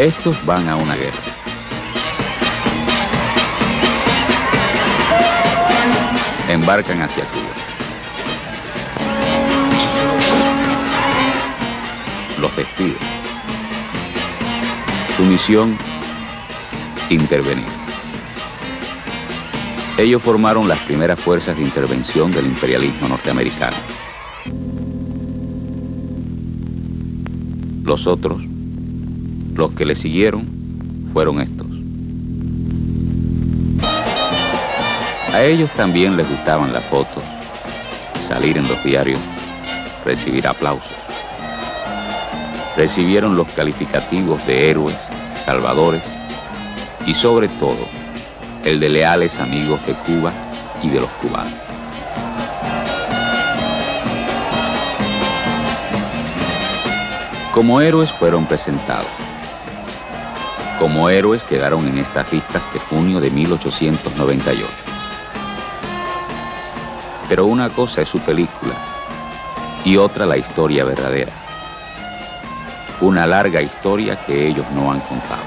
Estos van a una guerra. Embarcan hacia Cuba. Los despiden. Su misión, intervenir. Ellos formaron las primeras fuerzas de intervención del imperialismo norteamericano. Los otros, los que le siguieron, fueron estos. A ellos también les gustaban las fotos, salir en los diarios, recibir aplausos. Recibieron los calificativos de héroes, salvadores y sobre todo el de leales amigos de Cuba y de los cubanos. Como héroes fueron presentados. Como héroes quedaron en estas vistas de junio de 1898. Pero una cosa es su película y otra la historia verdadera. Una larga historia que ellos no han contado.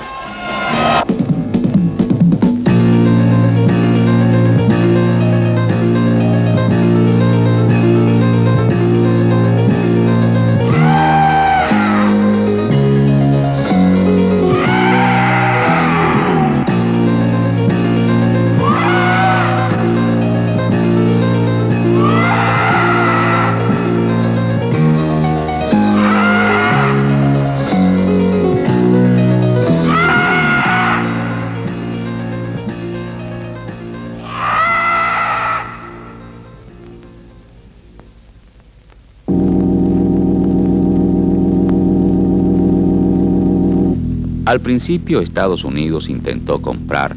Al principio Estados Unidos intentó comprar,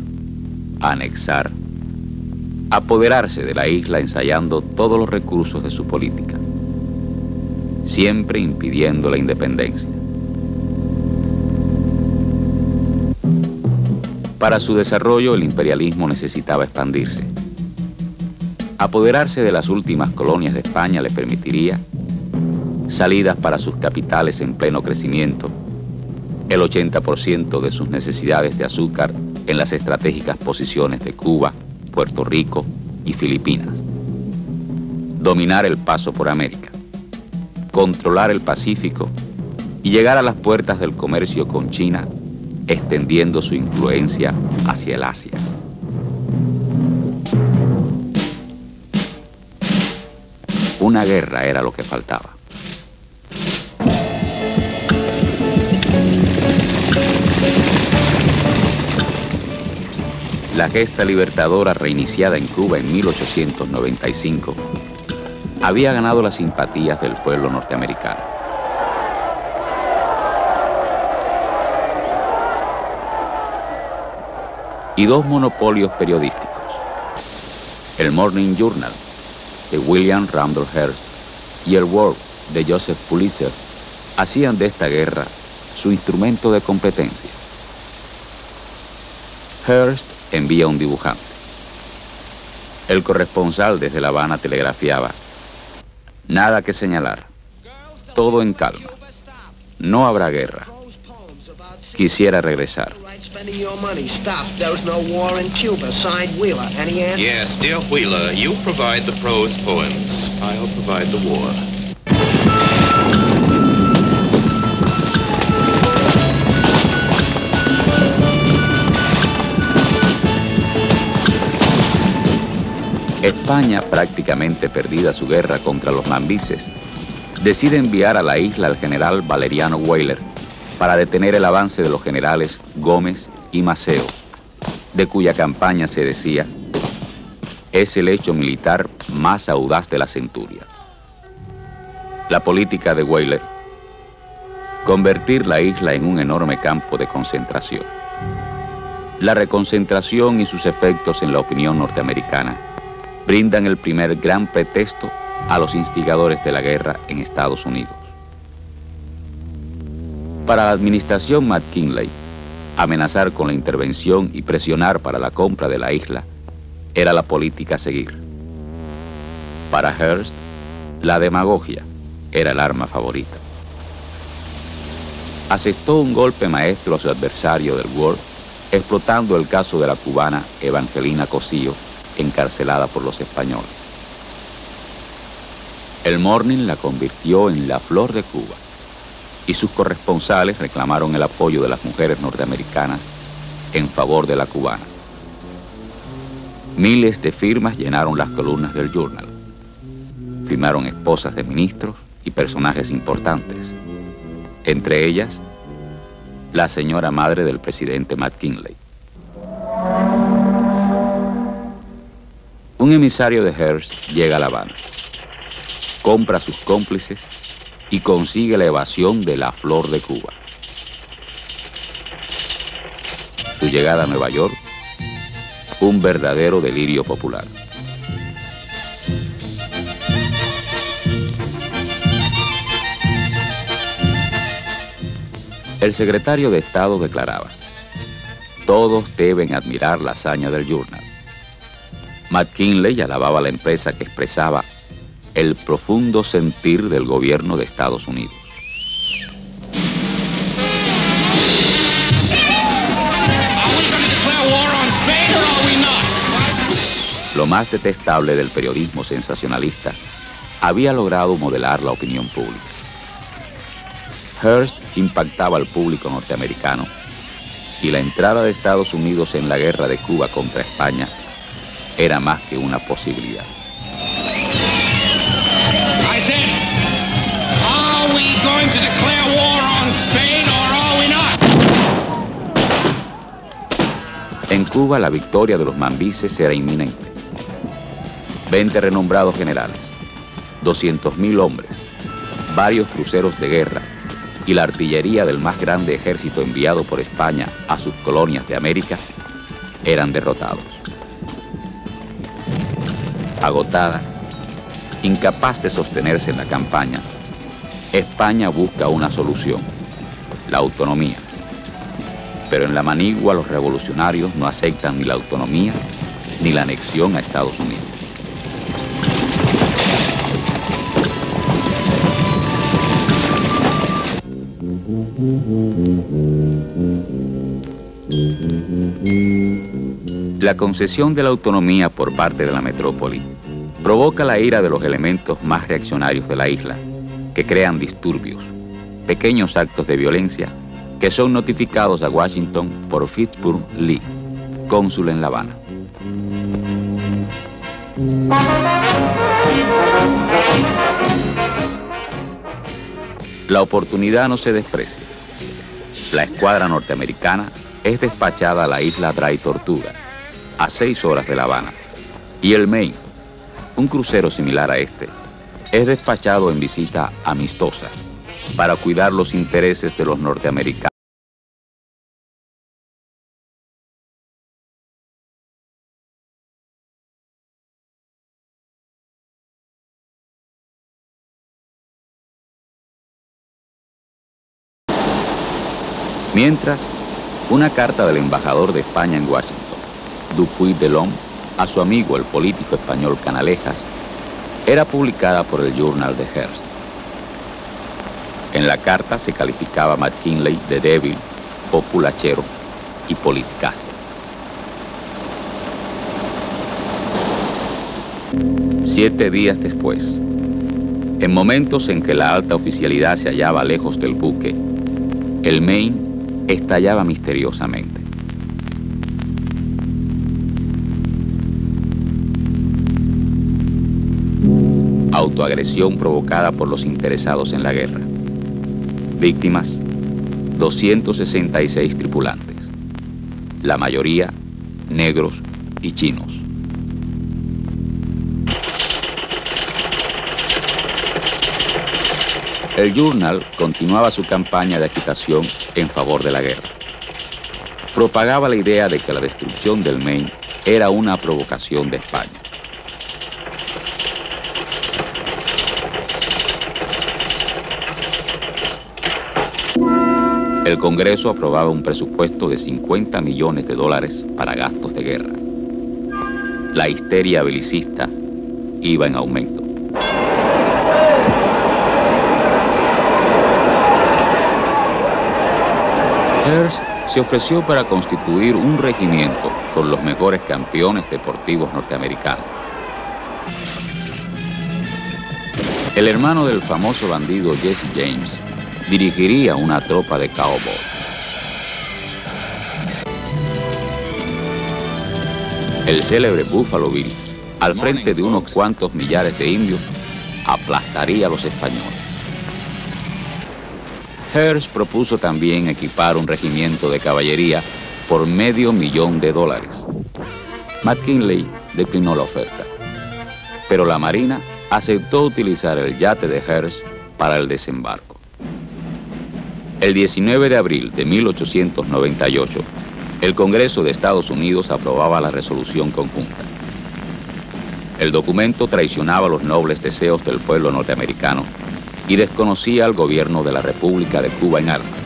anexar, apoderarse de la isla ensayando todos los recursos de su política, siempre impidiendo la independencia. Para su desarrollo el imperialismo necesitaba expandirse. Apoderarse de las últimas colonias de España le permitiría salidas para sus capitales en pleno crecimiento, el 80% de sus necesidades de azúcar en las estratégicas posiciones de Cuba, Puerto Rico y Filipinas. Dominar el paso por América, controlar el Pacífico y llegar a las puertas del comercio con China, extendiendo su influencia hacia el Asia. Una guerra era lo que faltaba. La gesta libertadora reiniciada en Cuba en 1895 había ganado las simpatías del pueblo norteamericano. Y dos monopolios periodísticos, el Morning Journal de William Randolph Hearst y el World de Joseph Pulitzer, hacían de esta guerra su instrumento de competencia. Hearst envía un dibujante. El corresponsal desde La Habana telegrafiaba: nada que señalar, todo en calma, no habrá guerra. Quisiera regresar. Yes, dear Wheeler, you provide the prose poems. I'll provide the war. España, prácticamente perdida su guerra contra los mambises, decide enviar a la isla al general Valeriano Weyler para detener el avance de los generales Gómez y Maceo, de cuya campaña se decía: es el hecho militar más audaz de la centuria. La política de Weyler: convertir la isla en un enorme campo de concentración. La reconcentración y sus efectos en la opinión norteamericana brindan el primer gran pretexto a los instigadores de la guerra en Estados Unidos. Para la administración McKinley, amenazar con la intervención y presionar para la compra de la isla era la política a seguir. Para Hearst, la demagogia era el arma favorita. asestó un golpe maestro a su adversario del World, explotando el caso de la cubana Evangelina Cosío, encarcelada por los españoles. El Morning la convirtió en la flor de Cuba, y sus corresponsales reclamaron el apoyo de las mujeres norteamericanas en favor de la cubana. Miles de firmas llenaron las columnas del Journal. Firmaron esposas de ministros y personajes importantes, entre ellas la señora madre del presidente McKinley. Un emisario de Hearst llega a La Habana, compra a sus cómplices y consigue la evasión de la flor de Cuba. Su llegada a Nueva York, un verdadero delirio popular. El secretario de Estado declaraba: todos deben admirar la hazaña del Journal. McKinley alababa a la empresa que expresaba el profundo sentir del gobierno de Estados Unidos. Lo más detestable del periodismo sensacionalista había logrado modelar la opinión pública. Hearst impactaba al público norteamericano y la entrada de Estados Unidos en la guerra de Cuba contra España era más que una posibilidad. En Cuba la victoria de los mambises era inminente. 20 renombrados generales, 200.000 hombres, varios cruceros de guerra y la artillería del más grande ejército enviado por España a sus colonias de América eran derrotados. Agotada, incapaz de sostenerse en la campaña, España busca una solución: la autonomía. Pero en la manigua los revolucionarios no aceptan ni la autonomía ni la anexión a Estados Unidos. La concesión de la autonomía por parte de la metrópoli provoca la ira de los elementos más reaccionarios de la isla, que crean disturbios, pequeños actos de violencia que son notificados a Washington por Fitzhugh Lee, cónsul en La Habana. La oportunidad no se desprecia. La escuadra norteamericana es despachada a la isla Dry Tortuga, a 6 horas de La Habana, y el Maine, un crucero similar a este, es despachado en visita amistosa para cuidar los intereses de los norteamericanos. Mientras, una carta del embajador de España en Washington, Dupuy de Lom, a su amigo el político español Canalejas, era publicada por el Journal de Hearst. En la carta se calificaba a McKinley de débil, populachero y politicaste. Siete días después, en momentos en que la alta oficialidad se hallaba lejos del buque, el Maine estallaba misteriosamente. Autoagresión provocada por los interesados en la guerra. Víctimas, 266 tripulantes, la mayoría negros y chinos. El Journal continuaba su campaña de agitación en favor de la guerra. Propagaba la idea de que la destrucción del Maine era una provocación de España. El Congreso aprobaba un presupuesto de $50 millones para gastos de guerra. La histeria belicista iba en aumento. Hearst se ofreció para constituir un regimiento con los mejores campeones deportivos norteamericanos. El hermano del famoso bandido Jesse James dirigiría una tropa de cowboys. El célebre Buffalo Bill, al frente de unos cuantos millares de indios, aplastaría a los españoles. Hearst propuso también equipar un regimiento de caballería por $500,000. McKinley declinó la oferta, pero la Marina aceptó utilizar el yate de Hearst para el desembarco. El 19 de abril de 1898, el Congreso de Estados Unidos aprobaba la resolución conjunta. El documento traicionaba los nobles deseos del pueblo norteamericano y desconocía al gobierno de la República de Cuba en armas,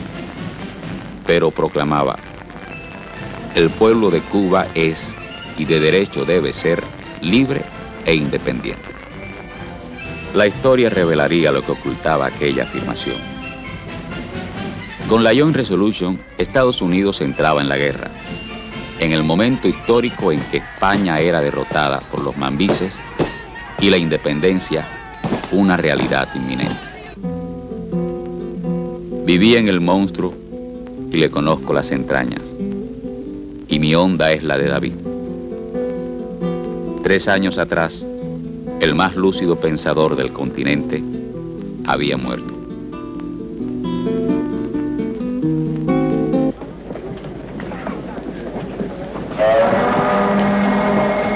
pero proclamaba: el pueblo de Cuba es y de derecho debe ser libre e independiente. La historia revelaría lo que ocultaba aquella afirmación. Con la Joint Resolution, Estados Unidos entraba en la guerra, en el momento histórico en que España era derrotada por los mambises y la independencia una realidad inminente. Viví en el monstruo y le conozco las entrañas, y mi onda es la de David. 3 años atrás, el más lúcido pensador del continente había muerto.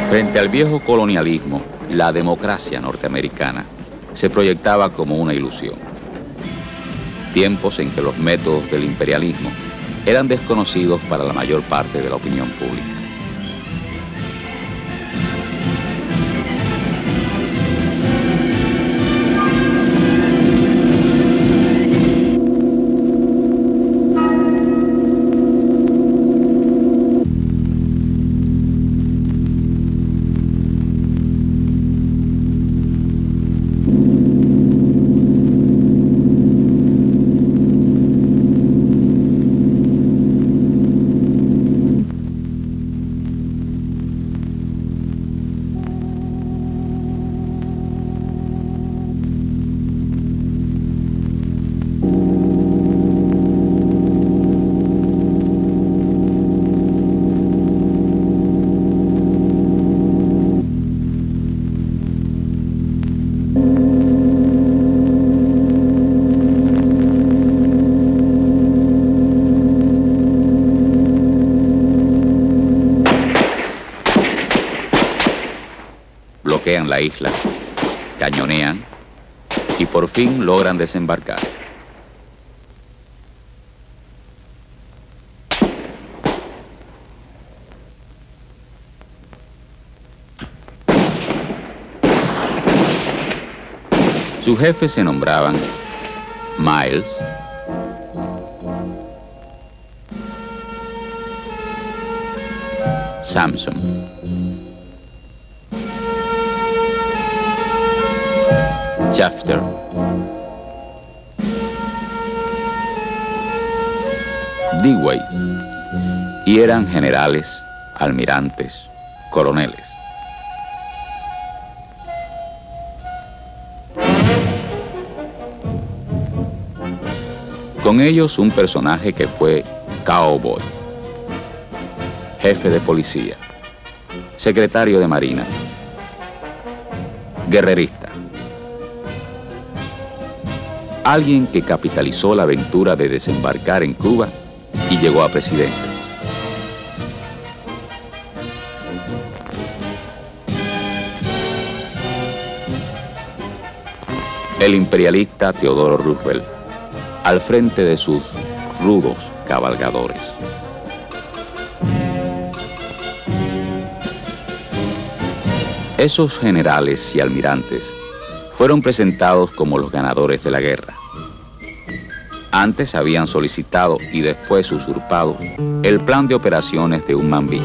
Frente al viejo colonialismo, la democracia norteamericana se proyectaba como una ilusión. Tiempos en que los métodos del imperialismo eran desconocidos para la mayor parte de la opinión pública. Bloquean la isla, cañonean y por fin logran desembarcar. Sus jefes se nombraban Miles, Samson, Shafter, Dewey, y eran generales, almirantes, coroneles. Con ellos un personaje que fue cowboy, jefe de policía, secretario de Marina, guerrerista. Alguien que capitalizó la aventura de desembarcar en Cuba y llegó a presidente. El imperialista Teodoro Roosevelt, al frente de sus rudos cabalgadores. Esos generales y almirantes fueron presentados como los ganadores de la guerra. Antes habían solicitado y después usurpado el plan de operaciones de un mambí,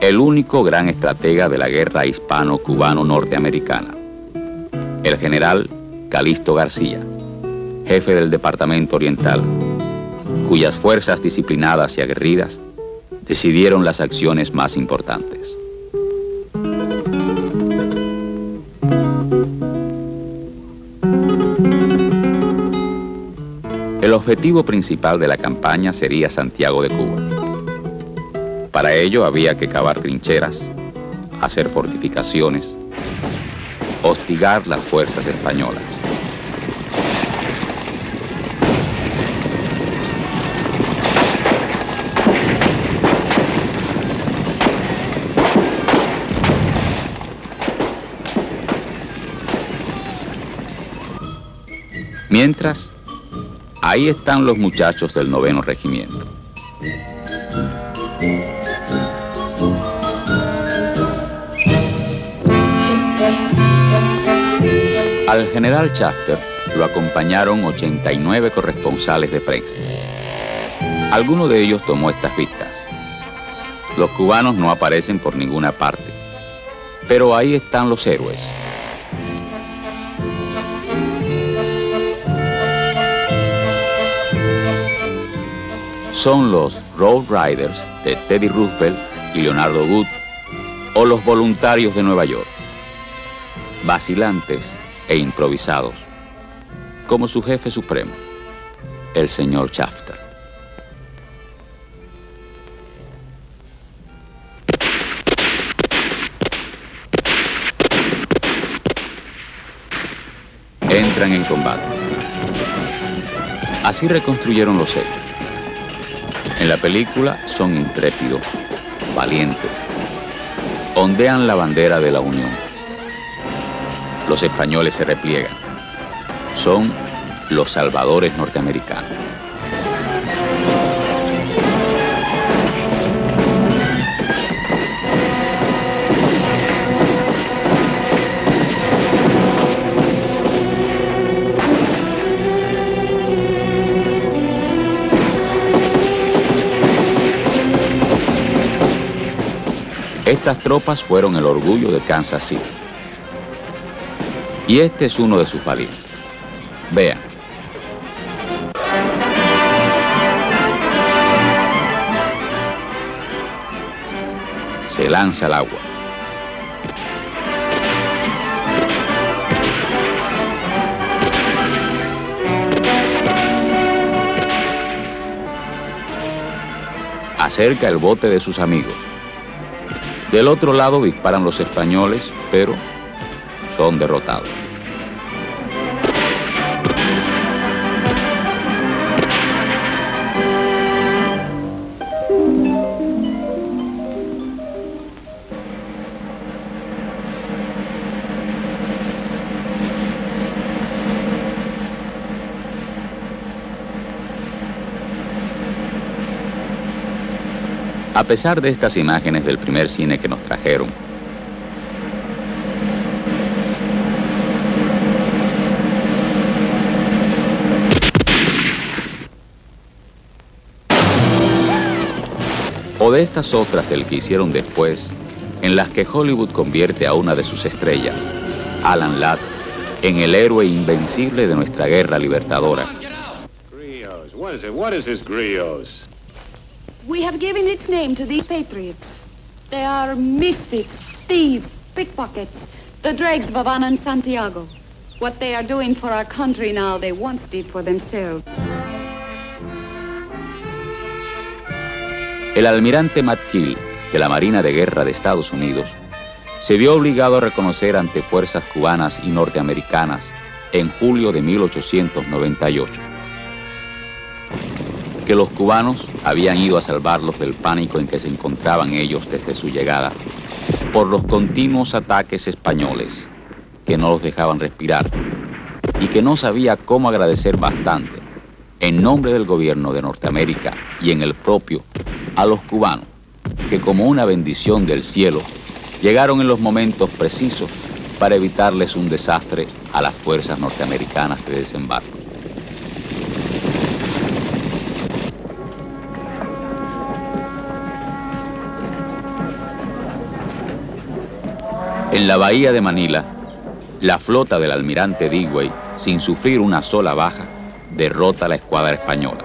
el único gran estratega de la guerra hispano-cubano-norteamericana, el general Calixto García, jefe del Departamento Oriental, cuyas fuerzas disciplinadas y aguerridas decidieron las acciones más importantes. El objetivo principal de la campaña sería Santiago de Cuba. Para ello había que cavar trincheras, hacer fortificaciones, hostigar las fuerzas españolas. Mientras, ahí están los muchachos del 9º Regimiento. Al general Shafter lo acompañaron 89 corresponsales de prensa. Alguno de ellos tomó estas vistas. Los cubanos no aparecen por ninguna parte, pero ahí están los héroes. Son los Rough Riders de Teddy Roosevelt y Leonardo Wood, o los voluntarios de Nueva York, vacilantes e improvisados, como su jefe supremo, el señor Shafter. Entran en combate. Así reconstruyeron los hechos. En la película son intrépidos, valientes, ondean la bandera de la Unión. Los españoles se repliegan. Son los salvadores norteamericanos. Estas tropas fueron el orgullo de Kansas City. Y este es uno de sus valientes. Vean. Se lanza al agua. Acerca el bote de sus amigos. Del otro lado disparan los españoles, pero son derrotados. A pesar de estas imágenes del primer cine que nos trajeron, o de estas otras del que hicieron después, en las que Hollywood convierte a una de sus estrellas, Alan Ladd, en el héroe invencible de nuestra guerra libertadora. Grios. What is it? What is this Grios? We have given its name to these patriots. They are misfits, thieves, pickpockets, the dregs of Havana and Santiago. What they are doing for our country now, they once did for themselves. El almirante McGill, de la Marina de Guerra de Estados Unidos, se vio obligado a reconocer ante fuerzas cubanas y norteamericanas en julio de 1898 que los cubanos habían ido a salvarlos del pánico en que se encontraban ellos desde su llegada por los continuos ataques españoles que no los dejaban respirar y que no sabía cómo agradecer bastante en nombre del gobierno de Norteamérica y en el propio a los cubanos que como una bendición del cielo llegaron en los momentos precisos para evitarles un desastre a las fuerzas norteamericanas de desembarco. En la bahía de Manila, la flota del almirante Dewey, sin sufrir una sola baja, derrota a la escuadra española.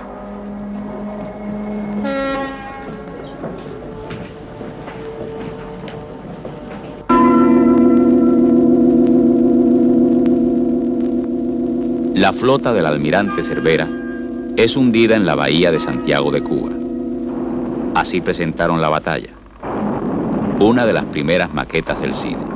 La flota del almirante Cervera es hundida en la bahía de Santiago de Cuba. Así presentaron la batalla, una de las primeras maquetas del cine.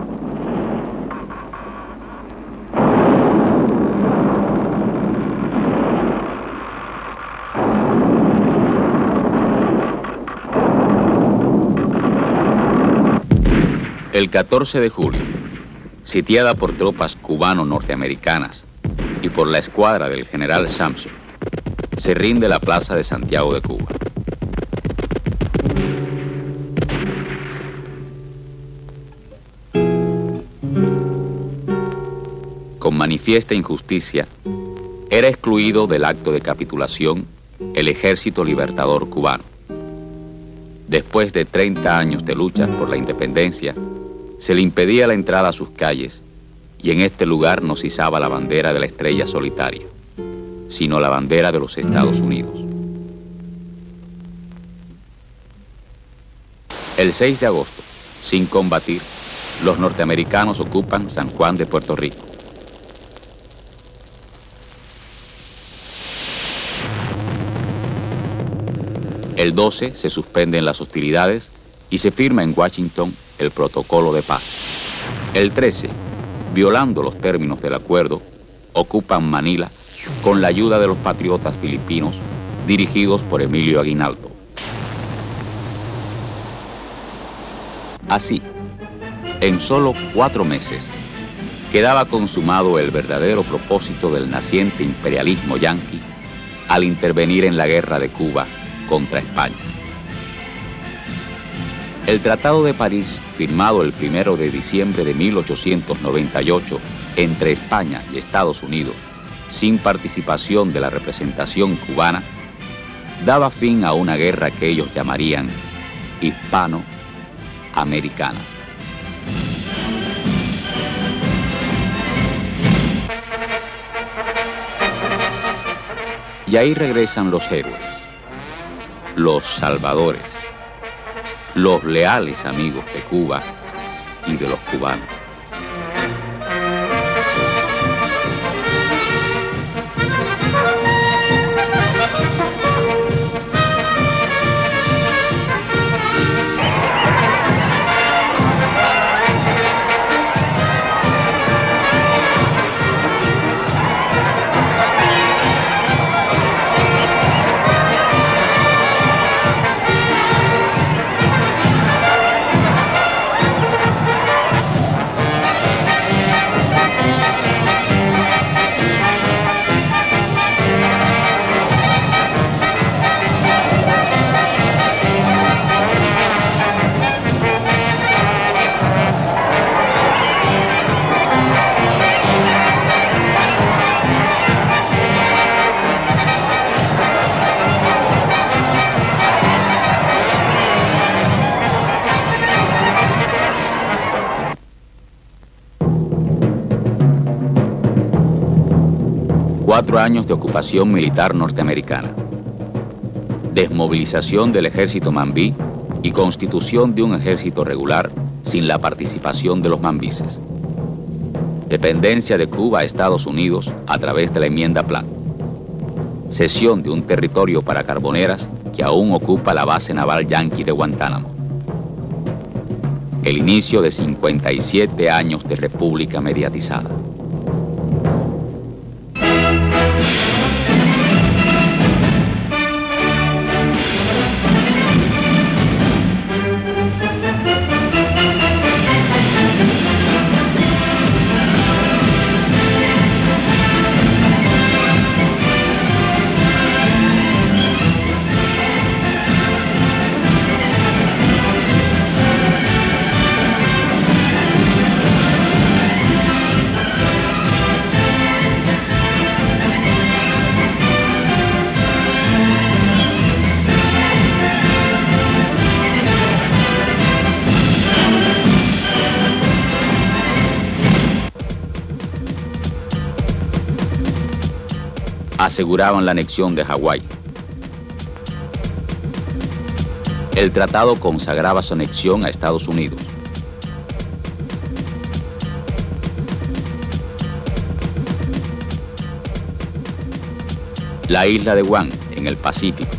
El 14 de julio, sitiada por tropas cubano-norteamericanas y por la escuadra del general Samson, se rinde la plaza de Santiago de Cuba. Con manifiesta injusticia, era excluido del acto de capitulación el Ejército Libertador Cubano. Después de 30 años de luchas por la independencia, se le impedía la entrada a sus calles y en este lugar no se izaba la bandera de la estrella solitaria, sino la bandera de los Estados Unidos. El 6 de agosto, sin combatir, los norteamericanos ocupan San Juan de Puerto Rico. El 12 se suspenden las hostilidades y se firma en Washington el protocolo de paz. El 13, violando los términos del acuerdo, ocupan Manila con la ayuda de los patriotas filipinos dirigidos por Emilio Aguinaldo. Así, en solo 4 meses, quedaba consumado el verdadero propósito del naciente imperialismo yanqui al intervenir en la guerra de Cuba contra España. El Tratado de París, firmado el 1 de diciembre de 1898 entre España y Estados Unidos, sin participación de la representación cubana, daba fin a una guerra que ellos llamarían hispano-americana. Y ahí regresan los héroes, los salvadores, los leales amigos de Cuba y de los cubanos. Cuatro años de ocupación militar norteamericana, desmovilización del ejército mambí y constitución de un ejército regular sin la participación de los mambises. Dependencia de Cuba a Estados Unidos a través de la enmienda Plan. Cesión de un territorio para carboneras que aún ocupa la base naval yanqui de Guantánamo. El inicio de 57 años de república mediatizada. Aseguraban la anexión de Hawái. El tratado consagraba su anexión a Estados Unidos. La isla de Guam, en el Pacífico,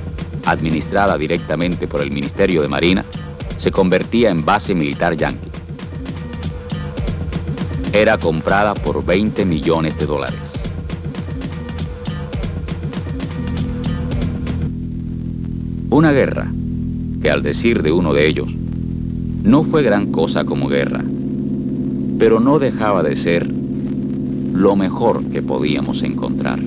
administrada directamente por el Ministerio de Marina, se convertía en base militar yanqui. Era comprada por $20 millones. Una guerra que, al decir de uno de ellos, no fue gran cosa como guerra, pero no dejaba de ser lo mejor que podíamos encontrar.